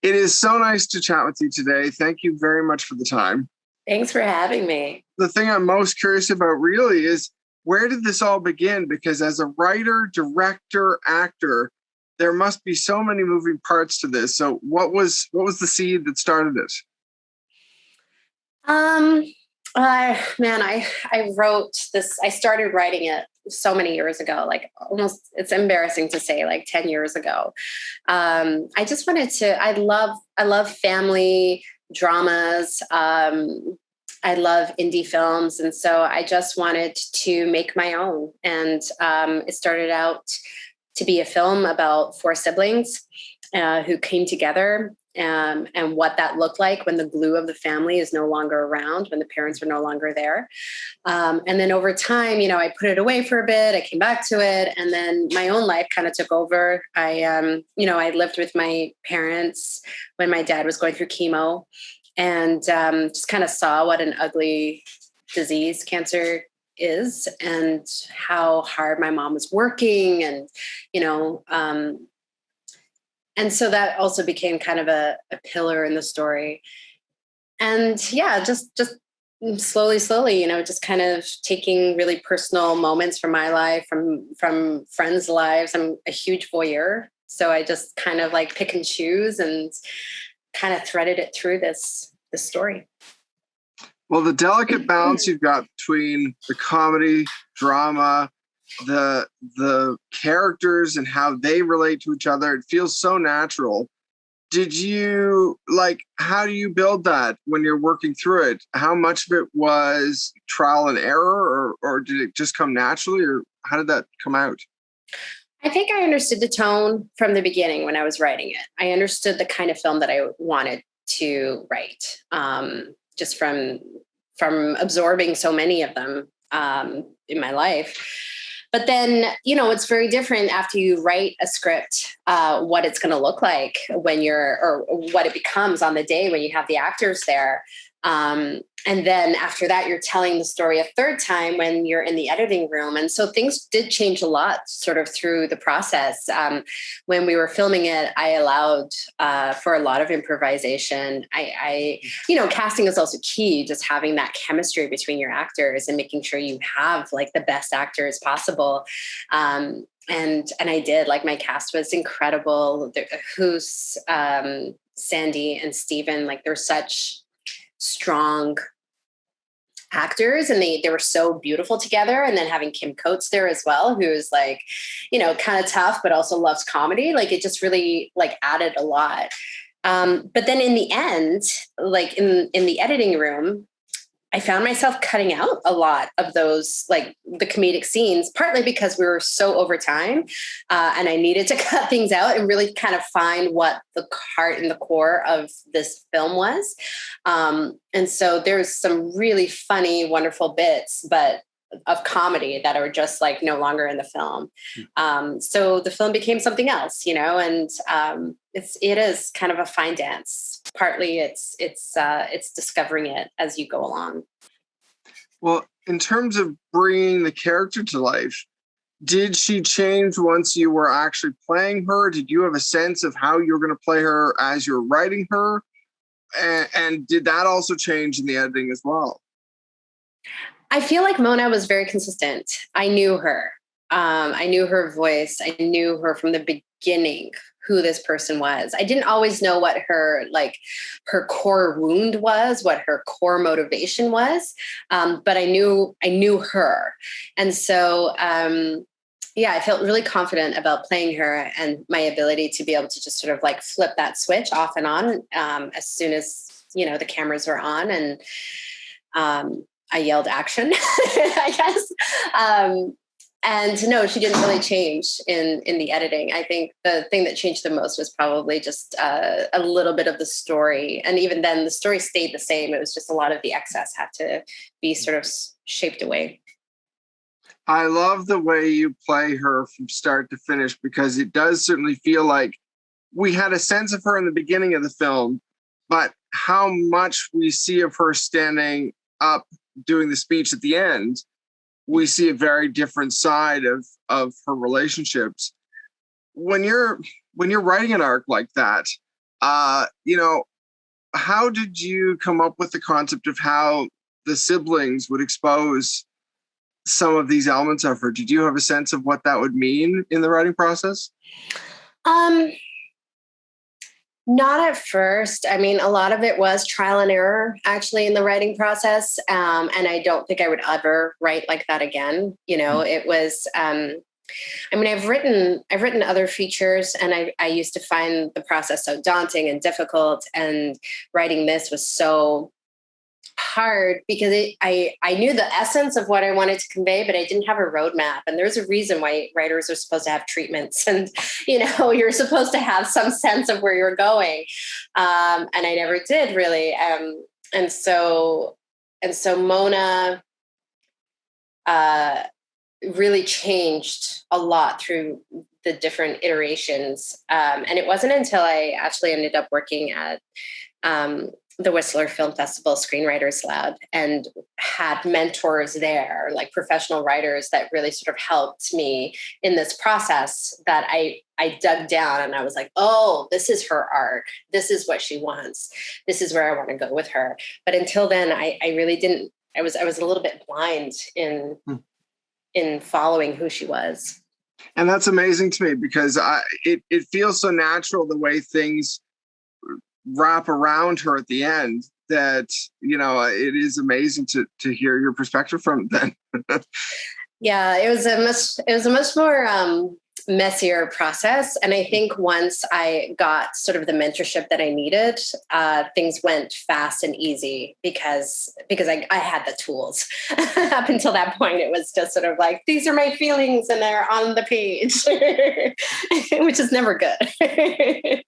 It is so nice to chat with you today. Thank you very much for the time. Thanks for having me. The thing I'm most curious about really is, where did this all begin? Because as a writer, director, actor, there must be so many moving parts to this. So what was the seed that started it? I wrote this. I started writing it so many years ago, like almost, it's embarrassing to say, like 10 years ago. I just wanted to, I love family dramas. I love indie films. And so I just wanted to make my own. And it started out to be a film about four siblings who came together, and what that looked like when the glue of the family is no longer around, when the parents are no longer there. And then over time, I put it away for a bit. I came back to it, and then my own life kind of took over. I lived with my parents when my dad was going through chemo, and just kind of saw what an ugly disease cancer is, and how hard my mom was working, and and so that also became kind of a pillar in the story. And yeah, just slowly, just kind of taking really personal moments from my life, from friends' lives. I'm a huge voyeur, so I just kind of like pick and choose and kind of threaded it through this story. Well, the delicate balance you've got between the comedy, drama, the characters and how they relate to each other, it feels so natural. How do you build that when you're working through it? How much of it was trial and error, or did it just come naturally, or how did that come out? I think I understood the tone from the beginning when I was writing it. I understood the kind of film that I wanted to write, just from absorbing so many of them in my life. But then, it's very different after you write a script, what it's going to look like or what it becomes on the day when you have the actors there. And then after that, you're telling the story a third time when you're in the editing room. And so things did change a lot sort of through the process. When we were filming it, I allowed for a lot of improvisation. Casting is also key, just having that chemistry between your actors and making sure you have like the best actors possible. And I did, like, my cast was incredible. Who's Sandy and Steven, like, they're such strong actors, and they were so beautiful together. And then having Kim Coates there as well, who's like, kind of tough, but also loves comedy. Like, it just really like added a lot. But then in the end, like in the editing room, I found myself cutting out a lot of those, like the comedic scenes, partly because we were so over time, and I needed to cut things out and really kind of find what the heart and the core of this film was. And so there's some really funny, wonderful bits, but of comedy that are just like no longer in the film. So the film became something else, and it is kind of a fine dance. Partly it's discovering it as you go along. Well, in terms of bringing the character to life, did she change once you were actually playing her? Did you have a sense of how you were going to play her as you're writing her? And did that also change in the editing as well? I feel like Mona was very consistent. I knew her. I knew her voice. I knew her from the beginning, who this person was. I didn't always know what her core wound was, what her core motivation was. But I knew her. And so, I felt really confident about playing her and my ability to be able to just sort of like flip that switch off and on as soon as, the cameras were on. And I yelled action, I guess. And no, she didn't really change in the editing. I think the thing that changed the most was probably just a little bit of the story. And even then, the story stayed the same. It was just a lot of the excess had to be sort of shaped away. I love the way you play her from start to finish, because it does certainly feel like we had a sense of her in the beginning of the film, but how much we see of her standing up doing the speech at the end, we see a very different side of her relationships. When you're writing an arc like that, You know, how did you come up with the concept of how the siblings would expose some of these elements of her? Did you have a sense of what that would mean in the writing process? Um, Not at first. I mean, a lot of it was trial and error actually in the writing process. And I don't think I would ever write like that again. You know, it was, I mean, I've written other features, and I used to find the process so daunting and difficult, and writing this was so hard because I knew the essence of what I wanted to convey, but I didn't have a roadmap. And there's a reason why writers are supposed to have treatments, and you're supposed to have some sense of where you're going. And I never did really. And so Mona really changed a lot through the different iterations. And it wasn't until I actually ended up working at the Whistler Film Festival Screenwriters Lab and had mentors there, like professional writers that really sort of helped me in this process, that I dug down and I was like, oh, this is her arc. This is what she wants. This is where I want to go with her. But until then, I really didn't. I was a little bit blind in following who she was. And that's amazing to me because it feels so natural the way things wrap around her at the end, that it is amazing to hear your perspective from it then. Yeah, it was a much more messier process, and I think once I got sort of the mentorship that I needed, things went fast and easy because I had the tools. Up until that point, it was just sort of like, these are my feelings and they're on the page, which is never good.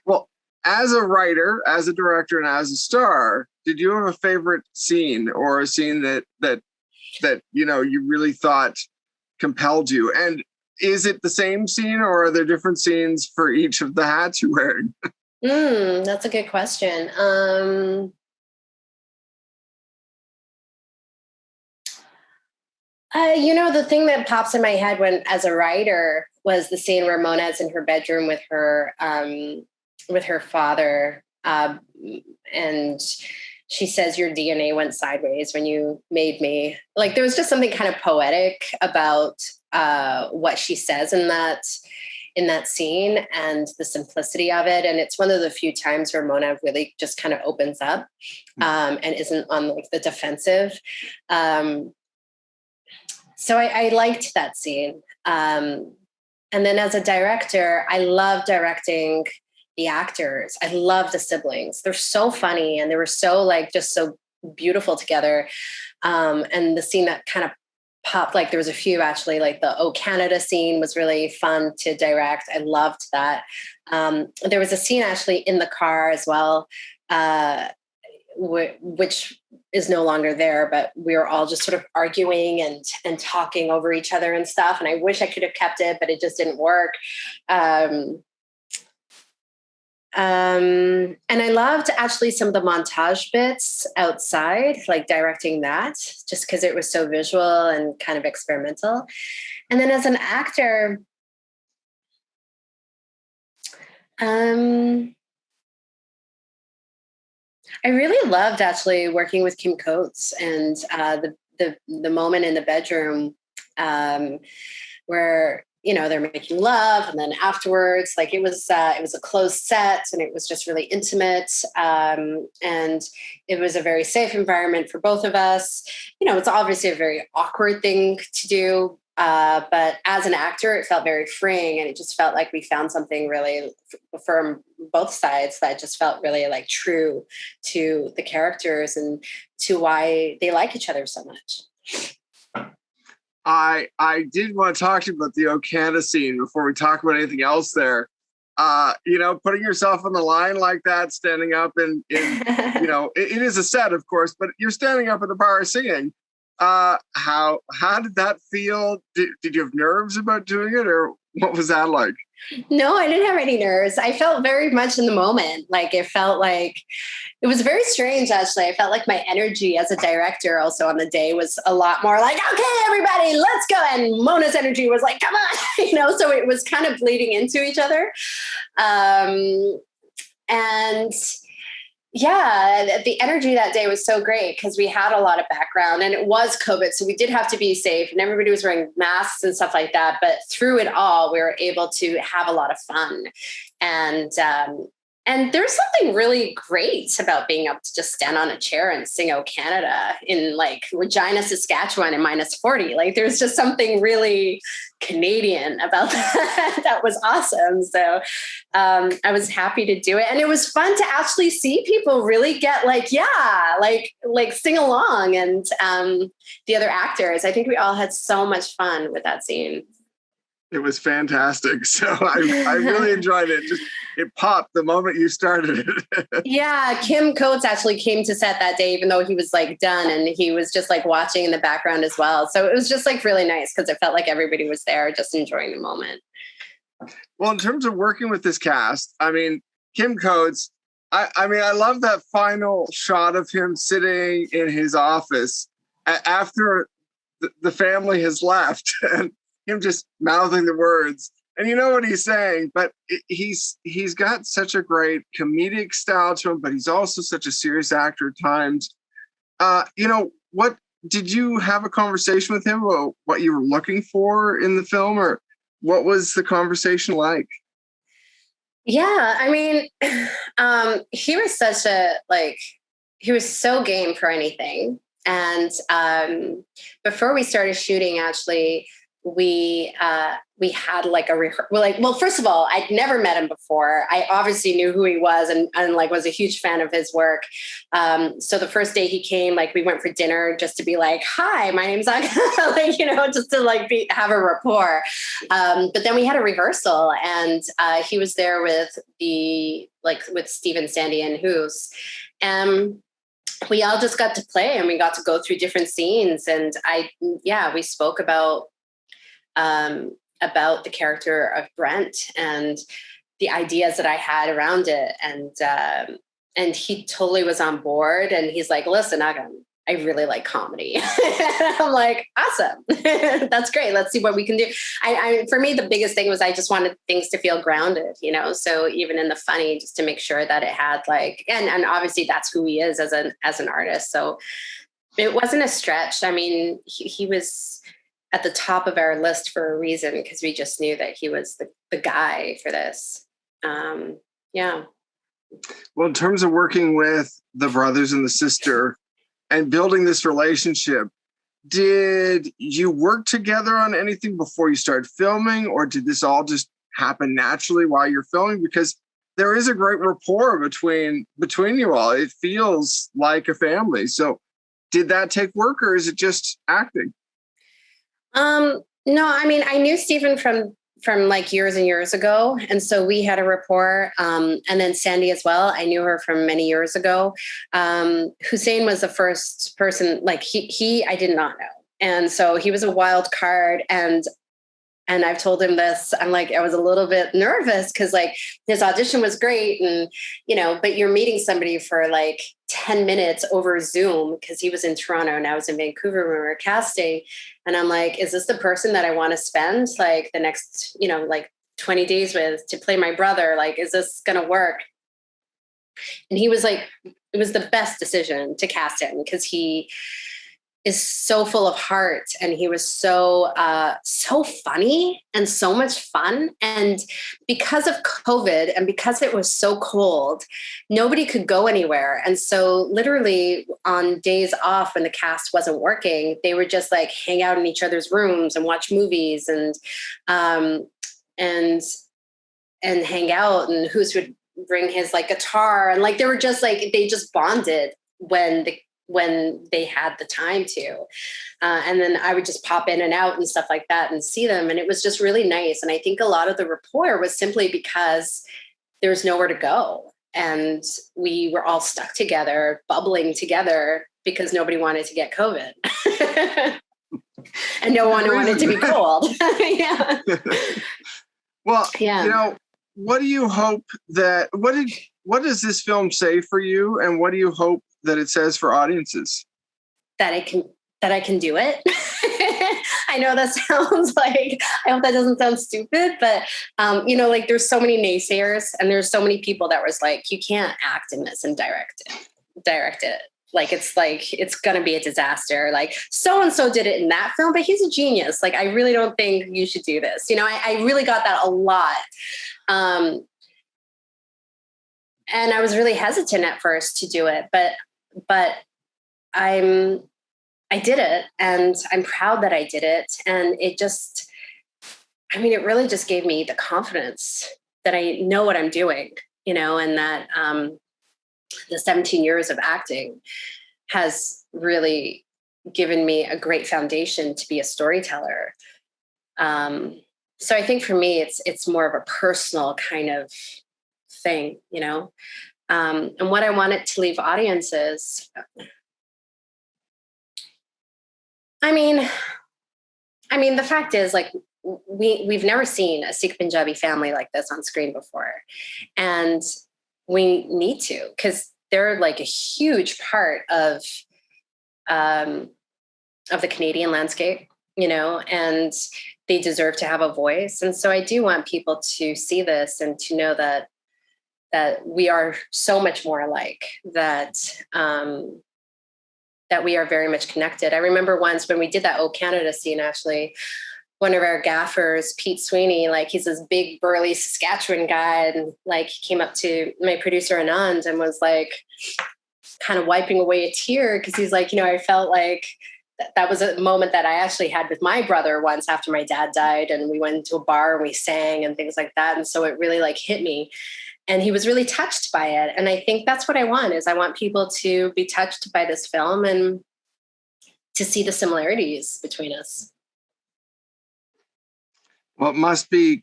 Well, as a writer, as a director, and as a star, did you have a favorite scene, or a scene that you really thought compelled you? And is it the same scene, or are there different scenes for each of the hats you're wearing? That's a good question. The thing that pops in my head as a writer was the scene where Mona's in her bedroom with her father, and she says, your DNA went sideways when you made me. Like, there was just something kind of poetic about what she says in that scene, and the simplicity of it. And it's one of the few times where Mona really just kind of opens up and isn't on like the defensive. So I liked that scene. And then as a director, I love directing the actors. I love the siblings. They're so funny, and they were so just so beautiful together. And the scene that kind of popped, like there was a few actually, like the Oh Canada scene was really fun to direct. I loved that. There was a scene actually in the car as well, which is no longer there, but we were all just sort of arguing and talking over each other and stuff. And I wish I could have kept it, but it just didn't work. And I loved actually some of the montage bits outside, like directing that, just because it was so visual and kind of experimental. And then as an actor, I really loved actually working with Kim Coates, and the moment in the bedroom where they're making love, and then afterwards, like it was a closed set, and it was just really intimate, and it was a very safe environment for both of us. It's obviously a very awkward thing to do, but as an actor, it felt very freeing, and it just felt like we found something really from both sides that just felt really like true to the characters and to why they like each other so much. I did want to talk to you about the Ocana scene before we talk about anything else there. Putting yourself on the line like that, standing up and it is a set, of course, but you're standing up at the bar singing. How did that feel? Did you have nerves about doing it, or what was that like? No, I didn't have any nerves. I felt very much in the moment. Like it felt like it was very strange, actually. I felt like my energy as a director also on the day was a lot more like, okay, everybody, let's go. And Mona's energy was like, come on, so it was kind of bleeding into each other. And yeah, the energy that day was so great because we had a lot of background and it was COVID. So we did have to be safe and everybody was wearing masks and stuff like that. But through it all, we were able to have a lot of fun. And there's something really great about being able to just stand on a chair and sing "O Canada" in like Regina, Saskatchewan in -40. Like there's just something really Canadian about that. That was awesome. So I was happy to do it. And it was fun to actually see people really get like sing along. And the other actors, I think we all had so much fun with that scene. It was fantastic. So I really enjoyed it. It popped the moment you started it. Yeah, Kim Coates actually came to set that day, even though he was like done, and he was just like watching in the background as well. So it was just like really nice because it felt like everybody was there just enjoying the moment. Well, in terms of working with this cast, I mean, Kim Coates, I mean, I love that final shot of him sitting in his office after the family has left and him just mouthing the words. And you know what he's saying, but he's got such a great comedic style to him, but he's also such a serious actor at times. What did you have a conversation with him about what you were looking for in the film, or what was the conversation like? Yeah, I mean, he was he was so game for anything. And before we started shooting, actually, we had like a well, first of all, I'd never met him before. I obviously knew who he was and like was a huge fan of his work. So the first day he came, like we went for dinner just to be like, hi, my name's Agam, just to like have a rapport. But then we had a rehearsal and he was there with with Stephen, Sandy and Hoos. And we all just got to play and we got to go through different scenes. And we spoke about the character of Brent and the ideas that I had around it. And he totally was on board. And he's like, listen, Agam, I really like comedy. I'm like, awesome. That's great. Let's see what we can do. For me, the biggest thing was I just wanted things to feel grounded, so even in the funny, just to make sure that it had and obviously that's who he is as an artist. So it wasn't a stretch. I mean, he was at the top of our list for a reason because we just knew that he was the guy for this. Yeah. Well, in terms of working with the brothers and the sister and building this relationship, did you work together on anything before you started filming, or did this all just happen naturally while you're filming? Because there is a great rapport between you all. It feels like a family. So did that take work, or is it just acting? No, I mean, I knew Stephen from like years and years ago. And so we had a rapport. And then Sandy as well. I knew her from many years ago. Hussein was the first person, like I did not know. And so he was a wild card. And I've told him this, I'm like, I was a little bit nervous because like his audition was great. And, but you're meeting somebody for like 10 minutes over Zoom because he was in Toronto and I was in Vancouver when we were casting. And I'm like, is this the person that I want to spend like the next, 20 days with to play my brother? Like, is this going to work? And he was like, it was the best decision to cast him because he is so full of heart and he was so funny and so much fun. And because of COVID and because it was so cold, nobody could go anywhere. And so literally on days off when the cast wasn't working, they would just like hang out in each other's rooms and watch movies and hang out, and Hoos would bring his like guitar and like they were just like they just bonded when they had the time to. And then I would just pop in and out and stuff like that and see them. And it was just really nice. And I think a lot of the rapport was simply because there was nowhere to go. And we were all stuck together, bubbling together because nobody wanted to get COVID. And no one wanted to be cold. Yeah. Well, yeah. What do you hope that, what does this film say for you? And what do you hope that it says for audiences? That I can do it. I know that sounds like, I hope that doesn't sound stupid, but, like there's so many naysayers and there's so many people that was like, you can't act in this and direct it. Like, it's going to be a disaster. Like, so-and-so did it in that film, but he's a genius. Like, I really don't think you should do this. I really got that a lot. And I was really hesitant at first to do it, but I did it, and I'm proud that I did it. And it really just gave me the confidence that I know what I'm doing, and that the 17 years of acting has really given me a great foundation to be a storyteller. So I think for me, it's more of a personal kind of thing, and what I wanted to leave audiences. I mean, the fact is, like, we've never seen a Sikh Punjabi family like this on screen before, and we need to, because they're like a huge part of the Canadian landscape, and they deserve to have a voice. And so I do want people to see this and to know that we are so much more alike, that we are very much connected. I remember once when we did that Oh Canada scene, actually, one of our gaffers, Pete Sweeney, like, he's this big burly Saskatchewan guy. And like, he came up to my producer Anand and was like kind of wiping away a tear. Cause he's like, I felt like that was a moment that I actually had with my brother once after my dad died. And we went to a bar and we sang and things like that. And so it really like hit me. And he was really touched by it. And I think that's what I want, is I want people to be touched by this film and to see the similarities between us. Well, it must be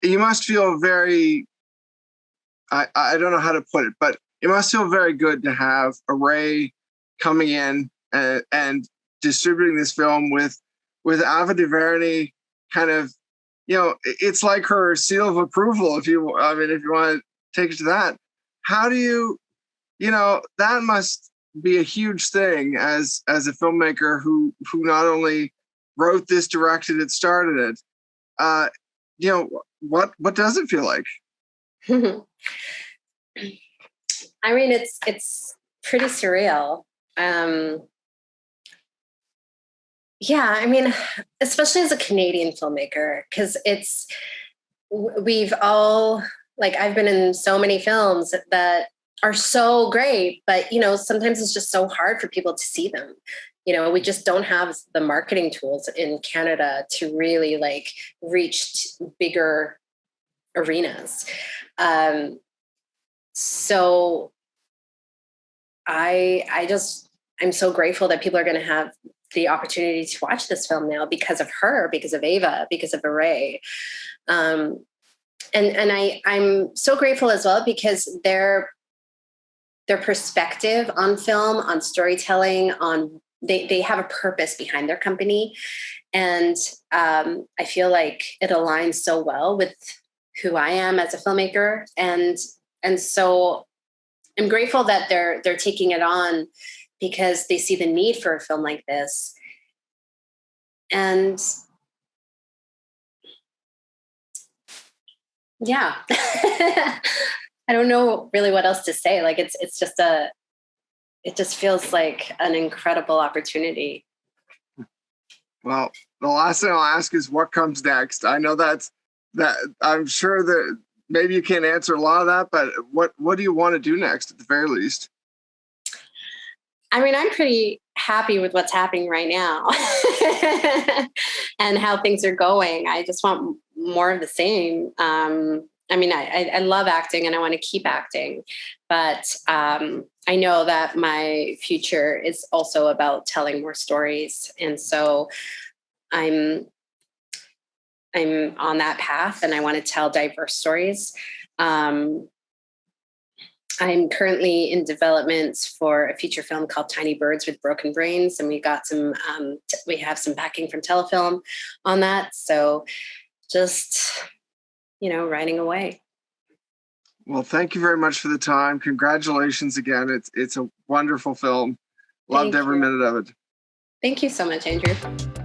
you must feel very, I don't know how to put it, but it must feel very good to have Array coming in and distributing this film with Ava DuVernay kind of, it's like her seal of approval, if you want to take it to that. How do you, that must be a huge thing as a filmmaker who not only wrote this, directed it, started it. What does it feel like? It's pretty surreal. Especially as a Canadian filmmaker, because we've all, like, I've been in so many films that are so great, but, sometimes it's just so hard for people to see them. We just don't have the marketing tools in Canada to really like reach bigger arenas. So I'm so grateful that people are going to have the opportunity to watch this film now because of her, because of Ava, because of Array. And I'm so grateful as well because their perspective on film, on storytelling, they have a purpose behind their company. And I feel like it aligns so well with who I am as a filmmaker. And so I'm grateful that they're taking it on because they see the need for a film like this. And yeah, I don't know really what else to say. Like, it just feels like an incredible opportunity. Well, the last thing I'll ask is what comes next. I know that I'm sure that maybe you can't answer a lot of that, but what do you want to do next at the very least? I'm pretty happy with what's happening right now and how things are going. I just want more of the same. I love acting and I want to keep acting, but I know that my future is also about telling more stories. And so I'm on that path and I want to tell diverse stories. I'm currently in development for a feature film called Tiny Birds with Broken Brains. And we got we have some backing from Telefilm on that. So just, writing away. Well, thank you very much for the time. Congratulations again. It's a wonderful film. Loved every minute of it. Thank you so much, Andrew.